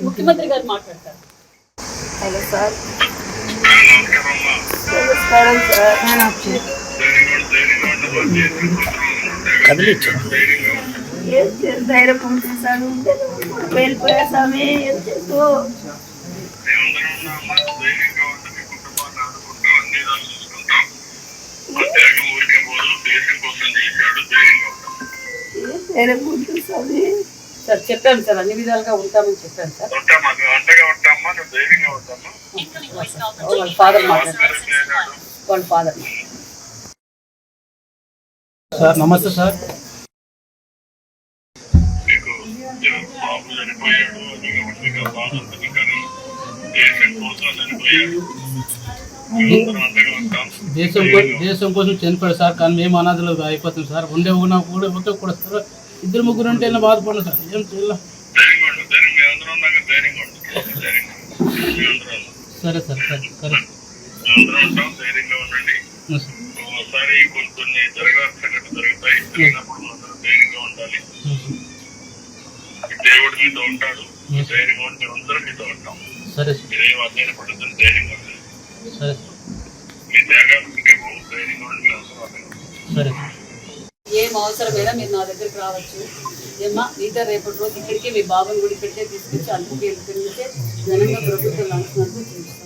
ముఖ్యమంత్రి గారు మాట్లాడతారు. హలో సార్, నమస్కారం సార్. ధైర్యం ఉంటుంది సార్. వెళ్ళిపోయా స్వామి. ఎందుకు ధైర్యం ఉంటుంది స్వామి? సార్ చెప్పాను సార్, అన్ని విధాలుగా ఉంటామని చెప్పాను సార్. వాళ్ళ ఫాదర్ మాట్లాడతారు. వాళ్ళ ఫాదర్. సార్ నమస్తే సార్. దేశం కోసం చనిపోయాడు సార్. కానీ మేము అనాథలు అయిపోతాం సార్. ఉండే కూడా సార్. ఇద్దరు ముగ్గురు ఉంటే బాధపడను సార్. ఏం చేయాలి? సరే సార్, సరే సరే. ఒకసారి కొన్ని జరగాల్సిన జరుగుతాయి. ధైర్యంగా ఉండాలి. దేవుడు మీతో ఉంటాడు. ధైర్యంగా ఉంటే అందరూ మీతో ఉంటాం. సరే మీరేం అధ్యయన పడుతుంది. ధైర్యంగా ఉండాలి. సరే. మీ త్యాగానికి ధైర్యంగా ఉండి మీరు అవసరం. సరే. ఏం అవసరమైనా మీరు నా దగ్గరికి రావచ్చు. ఏమ్మా మీతో రేపటి రోజు ఇక్కడికి మీ బాబాని కూడా ఇక్కడికే తీసుకొచ్చి అందుకే ఘనంగా ప్రభుత్వం లాంఛనాలు చేస్తాం.